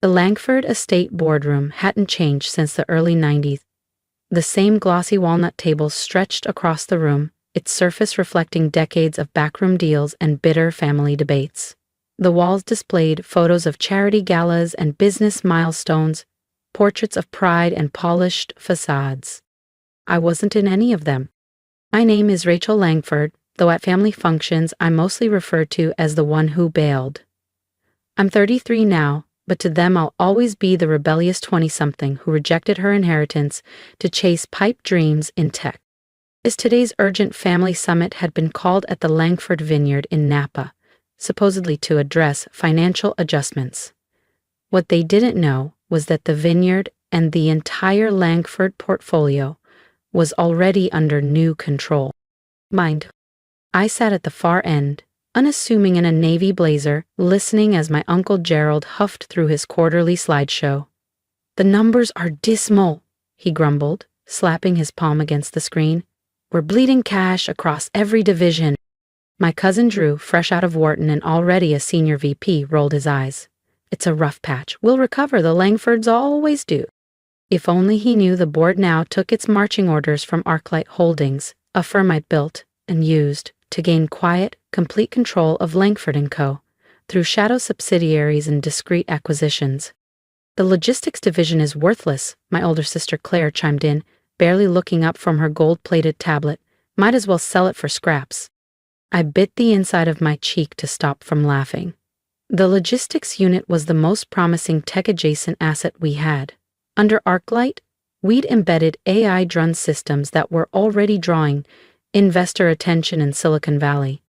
The Langford estate boardroom hadn't changed since the early 90s. The same glossy walnut tables stretched across the room, its surface reflecting decades of backroom deals and bitter family debates. The walls displayed photos of charity galas and business milestones, portraits of pride and polished façades. I wasn't in any of them. My name is Rachel Langford, though at family functions I'm mostly referred to as the one who bailed. I'm 33 now, but to them I'll always be the rebellious 20-something who rejected her inheritance to chase pipe dreams in tech. Today's urgent family summit had been called at the Langford vineyard in Napa, supposedly to address financial adjustments. What they didn't know was that the vineyard and the entire Langford portfolio was already under new control. Mind. I sat at the far end, unassuming in a navy blazer, listening as my Uncle Gerald huffed through his quarterly slideshow. "The numbers are dismal," he grumbled, slapping his palm against the screen. "We're bleeding cash across every division." My cousin Drew, fresh out of Wharton and already a senior VP, rolled his eyes. "It's a rough patch. We'll recover, the Langfords always do." If only he knew the board now took its marching orders from ArcLight Holdings, a firm I'd built and used to gain quiet, complete control of Langford & Co. through shadow subsidiaries and discrete acquisitions. "The logistics division is worthless," my older sister Claire chimed in, barely looking up from her gold-plated tablet. "Might as well sell it for scraps." I bit the inside of my cheek to stop from laughing. The logistics unit was the most promising tech-adjacent asset we had. Under ArcLight, we'd embedded AI-driven systems that were already drawing investor attention in Silicon Valley.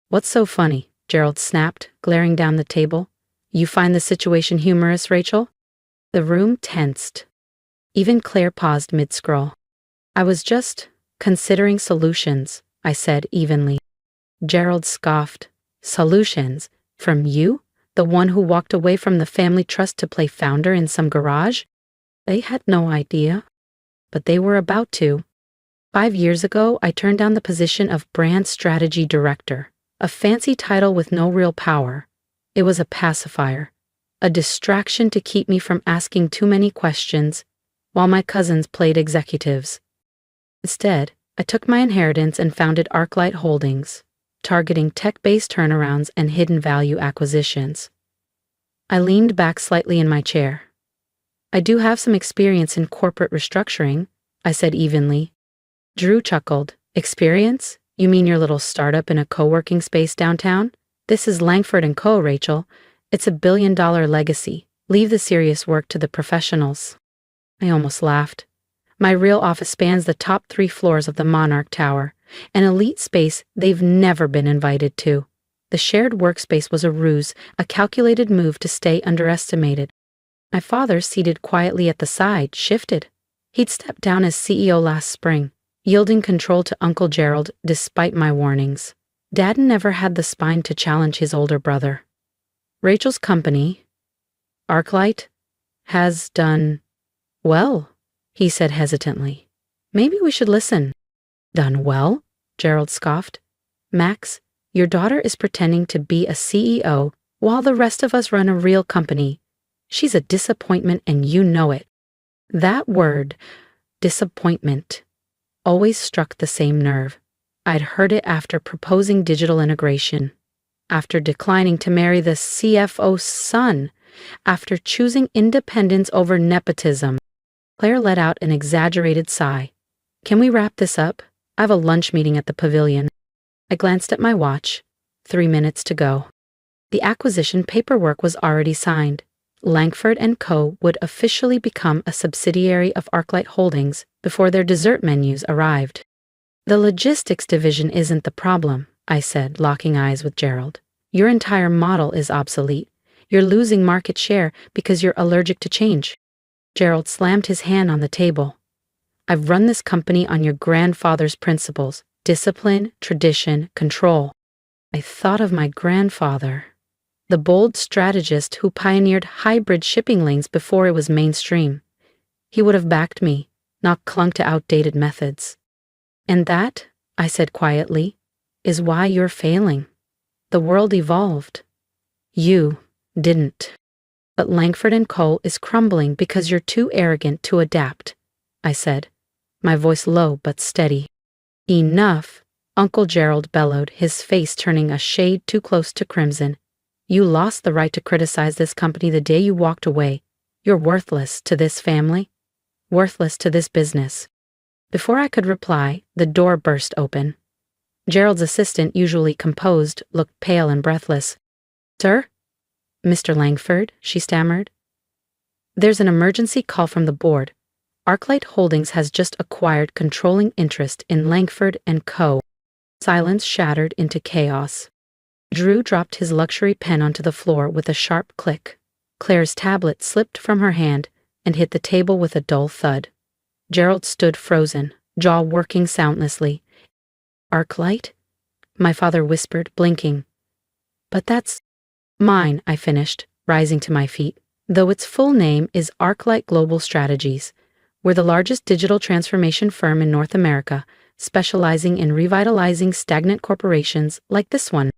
"What's so funny?" Gerald snapped, glaring down the table. "You find the situation humorous, Rachel?" The room tensed. Even Claire paused mid-scroll. "I was just considering solutions," I said evenly. Gerald scoffed. "Solutions? From you? The one who walked away from the family trust to play founder in some garage?" They had no idea. But they were about to. 5 years ago, I turned down the position of Brand Strategy Director, a fancy title with no real power. It was a pacifier, a distraction to keep me from asking too many questions, while my cousins played executives. Instead, I took my inheritance and founded ArcLight Holdings, targeting tech-based turnarounds and hidden value acquisitions. I leaned back slightly in my chair. "I do have some experience in corporate restructuring," I said evenly. Drew chuckled. "Experience? You mean your little startup in a co-working space downtown? This is Langford & Co., Rachel. It's a billion-dollar legacy. Leave the serious work to the professionals." I almost laughed. My real office spans the top 3 floors of the Monarch Tower, an elite space they've never been invited to. The shared workspace was a ruse, a calculated move to stay underestimated. My father, seated quietly at the side, shifted. He'd stepped down as CEO last spring, yielding control to Uncle Gerald despite my warnings. Dad never had the spine to challenge his older brother. "Rachel's company, ArcLight, has done well," he said hesitantly. "Maybe we should listen." "Done well?" Gerald scoffed. "Max, your daughter is pretending to be a CEO while the rest of us run a real company. She's a disappointment and you know it." That word, disappointment, always struck the same nerve. I'd heard it after proposing digital integration, after declining to marry the CFO's son, after choosing independence over nepotism. Claire let out an exaggerated sigh. "Can we wrap this up? I have a lunch meeting at the pavilion." I glanced at my watch. 3 minutes to go. The acquisition paperwork was already signed. Langford & Co. would officially become a subsidiary of ArcLight Holdings before their dessert menus arrived. "The logistics division isn't the problem," I said, locking eyes with Gerald. "Your entire model is obsolete. You're losing market share because you're allergic to change." Gerald slammed his hand on the table. "I've run this company on your grandfather's principles: discipline, tradition, control." I thought of my grandfather, the bold strategist who pioneered hybrid shipping lanes before it was mainstream. He would have backed me, not clung to outdated methods. "And that," I said quietly, "is why you're failing. The world evolved. You didn't." But Langford and Co. is crumbling because you're too arrogant to adapt, I said, my voice low but steady. Enough, Uncle Gerald bellowed, his face turning a shade too close to crimson. You lost the right to criticize this company the day you walked away. You're worthless to this family, worthless to this business. Before I could reply, the door burst open. Gerald's assistant, usually composed, looked pale and breathless. Sir? Mr. Langford, she stammered. There's an emergency call from the board. Arclight Holdings has just acquired controlling interest in Langford and Co. Silence shattered into chaos. Drew dropped his luxury pen onto the floor with a sharp click. Claire's tablet slipped from her hand and hit the table with a dull thud. Gerald stood frozen, jaw working soundlessly. Arclight? My father whispered, blinking. But that's mine, I finished, rising to my feet. Though its full name is Arclight Global Strategies. We're the largest digital transformation firm in North America, specializing in revitalizing stagnant corporations like this one.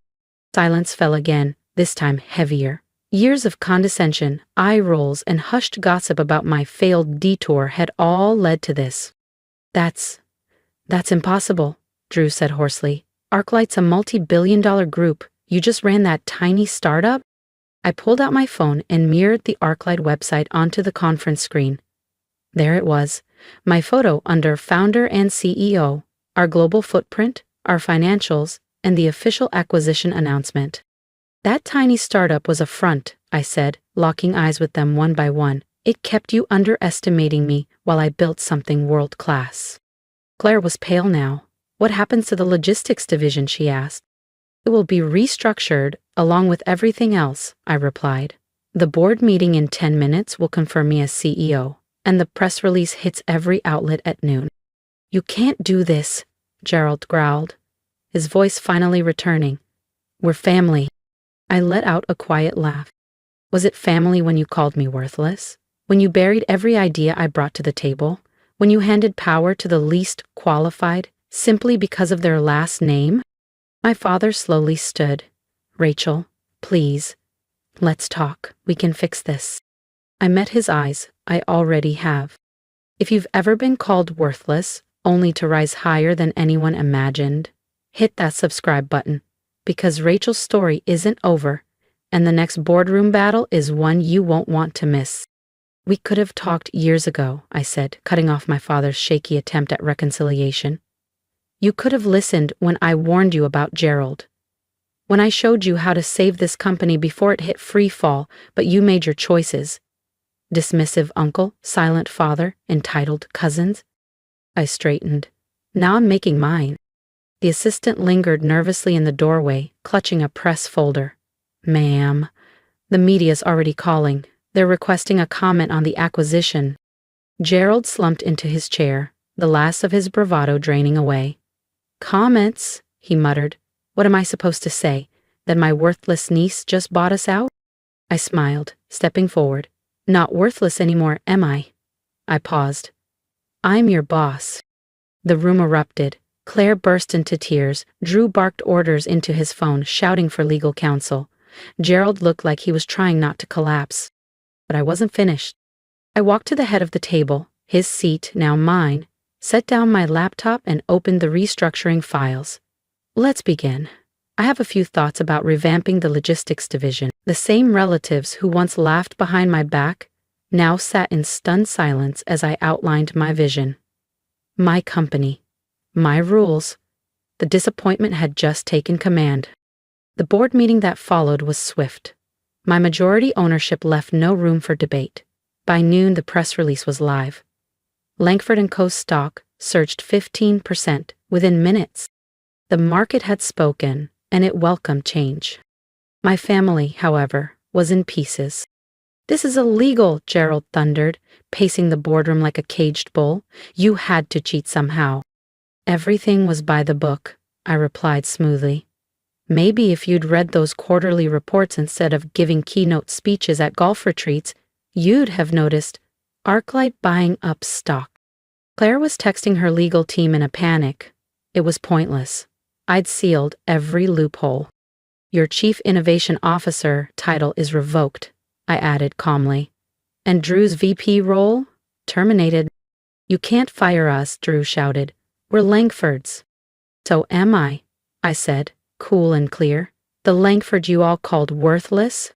Silence fell again, this time heavier. Years of condescension, eye rolls, and hushed gossip about my failed detour had all led to this. That's impossible, Drew said hoarsely. Arclight's a multi-billion-dollar group. You just ran that tiny startup? I pulled out my phone and mirrored the Arclight website onto the conference screen. There it was, my photo under Founder and CEO, our global footprint, our financials, and the official acquisition announcement. That tiny startup was a front, I said, locking eyes with them one by one. It kept you underestimating me while I built something world-class. Claire was pale now. What happens to the logistics division, she asked. It will be restructured along with everything else, I replied. The board meeting in 10 minutes will confirm me as CEO, and the press release hits every outlet at noon. You can't do this, Gerald growled, his voice finally returning. We're family. I let out a quiet laugh. Was it family when you called me worthless? When you buried every idea I brought to the table? When you handed power to the least qualified simply because of their last name? My father slowly stood. Rachel, please. Let's talk. We can fix this. I met his eyes. I already have. If you've ever been called worthless, only to rise higher than anyone imagined, hit that subscribe button. Because Rachel's story isn't over, and the next boardroom battle is one you won't want to miss. We could have talked years ago, I said, cutting off my father's shaky attempt at reconciliation. You could have listened when I warned you about Gerald. When I showed you how to save this company before it hit free fall, but you made your choices. Dismissive uncle, silent father, entitled cousins. I straightened. Now I'm making mine. The assistant lingered nervously in the doorway, clutching a press folder. Ma'am, the media's already calling. They're requesting a comment on the acquisition. Gerald slumped into his chair, the last of his bravado draining away. Comments, he muttered. What am I supposed to say? That my worthless niece just bought us out? I smiled, stepping forward. Not worthless anymore, am I? I paused. I'm your boss. The room erupted. Claire burst into tears. Drew barked orders into his phone, shouting for legal counsel. Gerald looked like he was trying not to collapse. But I wasn't finished. I walked to the head of the table, his seat, now mine, set down my laptop and opened the restructuring files. Let's begin. I have a few thoughts about revamping the logistics division. The same relatives who once laughed behind my back now sat in stunned silence as I outlined my vision. My company. My rules. The disappointment had just taken command. The board meeting that followed was swift. My majority ownership left no room for debate. By noon, the press release was live. Langford & Co.'s stock surged 15% within minutes. The market had spoken, and it welcomed change. My family, however, was in pieces. This is illegal, Gerald thundered, pacing the boardroom like a caged bull. You had to cheat somehow. Everything was by the book, I replied smoothly. Maybe if you'd read those quarterly reports instead of giving keynote speeches at golf retreats, you'd have noticed Arclight buying up stock. Claire was texting her legal team in a panic. It was pointless. I'd sealed every loophole. Your Chief Innovation Officer title is revoked. I added calmly. And Drew's VP role? Terminated. You can't fire us, Drew shouted. We're Langfords. So am I said, cool and clear. The Langford you all called worthless?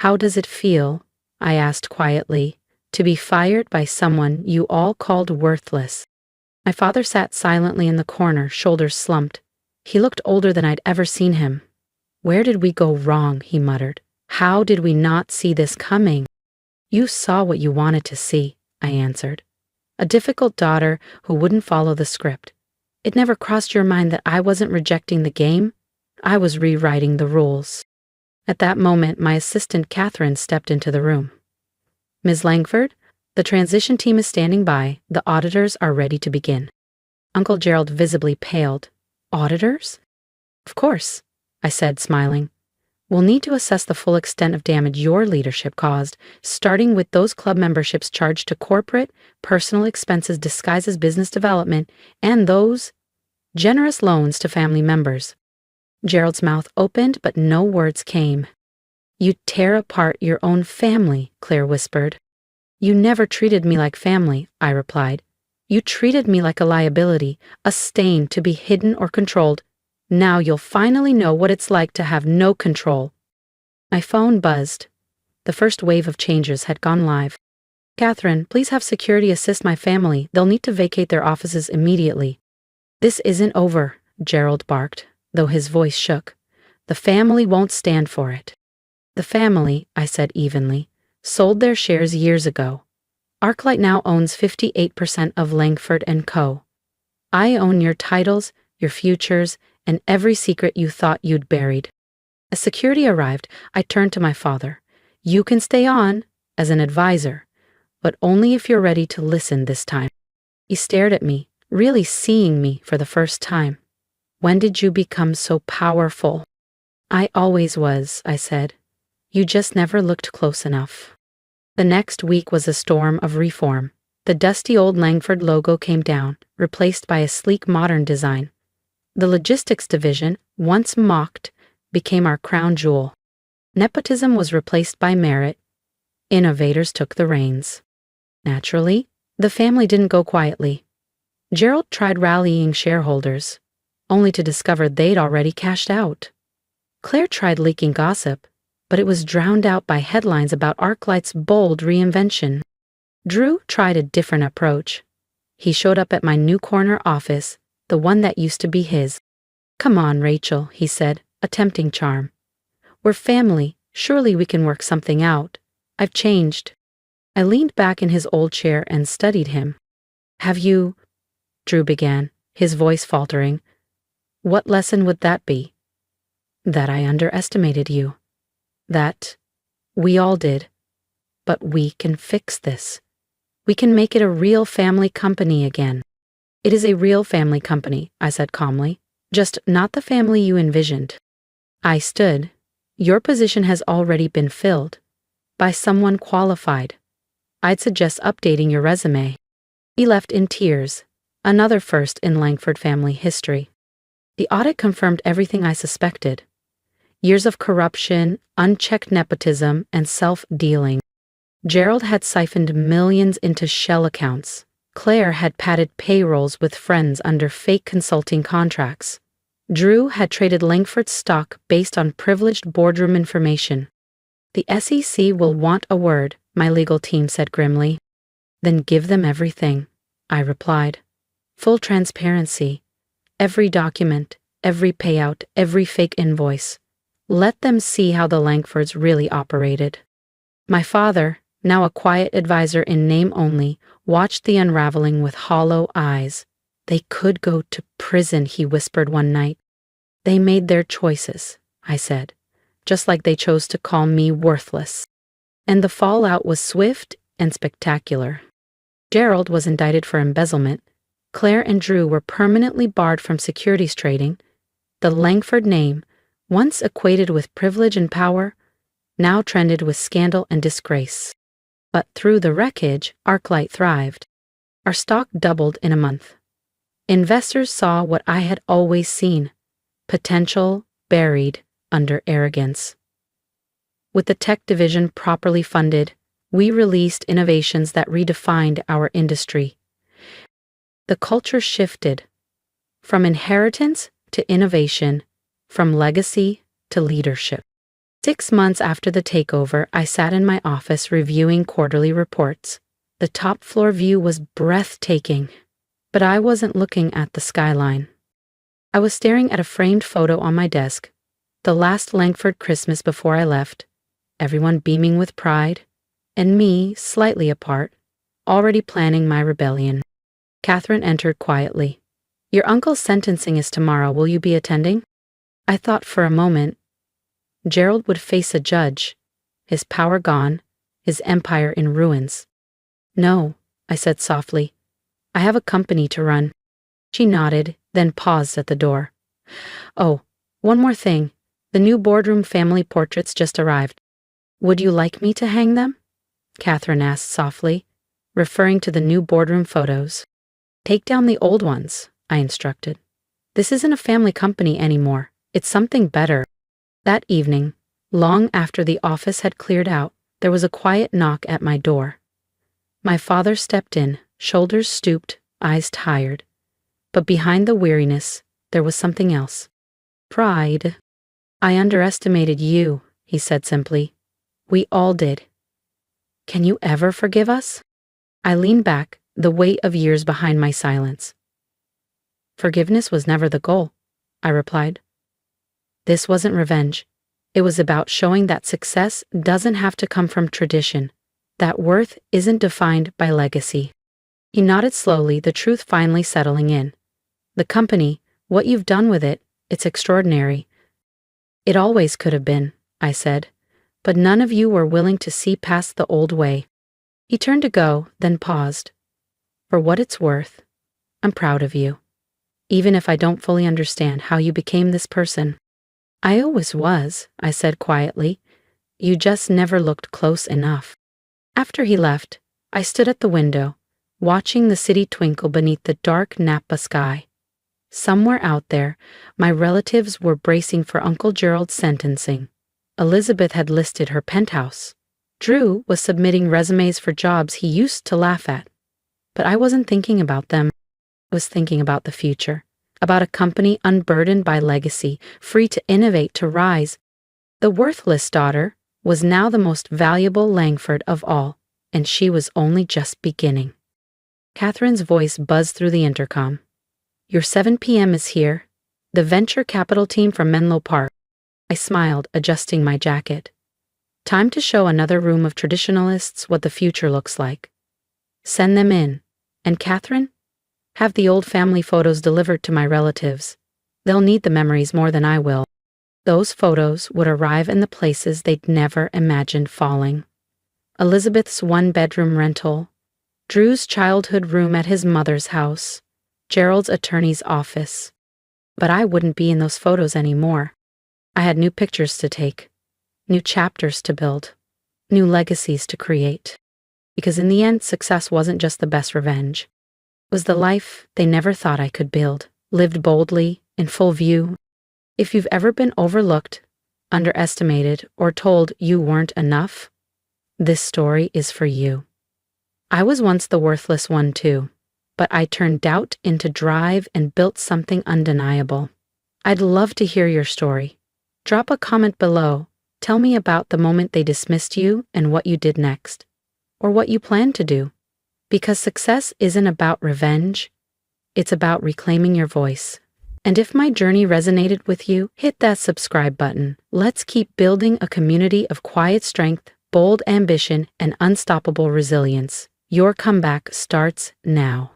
How does it feel, I asked quietly, to be fired by someone you all called worthless? My father sat silently in the corner, shoulders slumped. He looked older than I'd ever seen him. Where did we go wrong, he muttered. How did we not see this coming? You saw what you wanted to see, I answered. A difficult daughter who wouldn't follow the script. It never crossed your mind that I wasn't rejecting the game? I was rewriting the rules. At that moment, my assistant Catherine stepped into the room. Ms. Langford, the transition team is standing by. The auditors are ready to begin. Uncle Gerald visibly paled. Auditors? Of course, I said, smiling. We'll need to assess the full extent of damage your leadership caused, starting with those club memberships charged to corporate, personal expenses disguised as business development, and those generous loans to family members. Gerald's mouth opened, but no words came. You tear apart your own family, Claire whispered. You never treated me like family, I replied. You treated me like a liability, a stain to be hidden or controlled. Now you'll finally know what it's like to have no control. My phone buzzed. The first wave of changes had gone live. Catherine, please have security assist my family. They'll need to vacate their offices immediately. This isn't over, Gerald barked, though his voice shook. The family won't stand for it. The family, I said evenly, sold their shares years ago. Arclight now owns 58% of Langford & Co. I own your titles, your futures, and every secret you thought you'd buried. As security arrived, I turned to my father. You can stay on, as an advisor, but only if you're ready to listen this time. He stared at me, really seeing me for the first time. When did you become so powerful? I always was, I said. You just never looked close enough. The next week was a storm of reform. The dusty old Langford logo came down, replaced by a sleek modern design. The logistics division, once mocked, became our crown jewel. Nepotism was replaced by merit. Innovators took the reins. Naturally, the family didn't go quietly. Gerald tried rallying shareholders, only to discover they'd already cashed out. Claire tried leaking gossip, but it was drowned out by headlines about Arclight's bold reinvention. Drew tried a different approach. He showed up at my new corner office, the one that used to be his. Come on, Rachel, he said, attempting charm. We're family. Surely we can work something out. I've changed. I leaned back in his old chair and studied him. Have you? Drew began, his voice faltering. What lesson would that be? That I underestimated you. That we all did. But we can fix this. We can make it a real family company again. It is a real family company, I said calmly, just not the family you envisioned. I stood. Your position has already been filled. By someone qualified. I'd suggest updating your resume. He left in tears, another first in Langford family history. The audit confirmed everything I suspected. Years of corruption, unchecked nepotism, and self-dealing. Gerald had siphoned millions into shell accounts. Claire had padded payrolls with friends under fake consulting contracts. Drew had traded Langford's stock based on privileged boardroom information. The SEC will want a word, my legal team said grimly. Then give them everything, I replied. Full transparency. Every document, every payout, every fake invoice. Let them see how the Langfords really operated. My father, now a quiet advisor in name only, watched the unraveling with hollow eyes. They could go to prison, he whispered one night. They made their choices, I said, just like they chose to call me worthless. And the fallout was swift and spectacular. Gerald was indicted for embezzlement. Claire and Drew were permanently barred from securities trading. The Langford name, once equated with privilege and power, now trended with scandal and disgrace. But through the wreckage, Arclight thrived. Our stock doubled in a month. Investors saw what I had always seen, potential buried under arrogance. With the tech division properly funded, we released innovations that redefined our industry. The culture shifted from inheritance to innovation, from legacy to leadership. 6 months after the takeover, I sat in my office reviewing quarterly reports. The top floor view was breathtaking, but I wasn't looking at the skyline. I was staring at a framed photo on my desk, the last Langford Christmas before I left, everyone beaming with pride, and me, slightly apart, already planning my rebellion. Catherine entered quietly. "Your uncle's sentencing is tomorrow. Will you be attending?" I thought for a moment. Gerald would face a judge, his power gone, his empire in ruins. "No," I said softly. "I have a company to run." She nodded, then paused at the door. "Oh, one more thing. The new boardroom family portraits just arrived. Would you like me to hang them?" Catherine asked softly, referring to the new boardroom photos. "Take down the old ones," I instructed. "This isn't a family company anymore. It's something better." That evening, long after the office had cleared out, there was a quiet knock at my door. My father stepped in, shoulders stooped, eyes tired. But behind the weariness, there was something else. Pride. "I underestimated you," he said simply. "We all did. Can you ever forgive us?" I leaned back, the weight of years behind my silence. "Forgiveness was never the goal," I replied. This wasn't revenge. It was about showing that success doesn't have to come from tradition, that worth isn't defined by legacy. He nodded slowly, the truth finally settling in. "The company, what you've done with it, it's extraordinary." "It always could have been," I said, "but none of you were willing to see past the old way." He turned to go, then paused. "For what it's worth, I'm proud of you, even if I don't fully understand how you became this person." "I always was," I said quietly. "You just never looked close enough." After he left, I stood at the window, watching the city twinkle beneath the dark Napa sky. Somewhere out there, my relatives were bracing for Uncle Gerald's sentencing. Elizabeth had listed her penthouse. Drew was submitting resumes for jobs he used to laugh at. But I wasn't thinking about them. I was thinking about the future, about a company unburdened by legacy, free to innovate, to rise. The worthless daughter was now the most valuable Langford of all, and she was only just beginning. Catherine's voice buzzed through the intercom. "Your 7 p.m. is here. The venture capital team from Menlo Park." I smiled, adjusting my jacket. Time to show another room of traditionalists what the future looks like. "Send them in. And Catherine? Have the old family photos delivered to my relatives. They'll need the memories more than I will." Those photos would arrive in the places they'd never imagined falling. Elizabeth's one-bedroom rental, Drew's childhood room at his mother's house, Gerald's attorney's office. But I wouldn't be in those photos anymore. I had new pictures to take, new chapters to build, new legacies to create. Because in the end, success wasn't just the best revenge. It was the life they never thought I could build, lived boldly, in full view. If you've ever been overlooked, underestimated, or told you weren't enough, this story is for you. I was once the worthless one too, but I turned doubt into drive and built something undeniable. I'd love to hear your story. Drop a comment below. Tell me about the moment they dismissed you and what you did next, or what you plan to do. Because success isn't about revenge, it's about reclaiming your voice. And if my journey resonated with you, hit that subscribe button. Let's keep building a community of quiet strength, bold ambition, and unstoppable resilience. Your comeback starts now.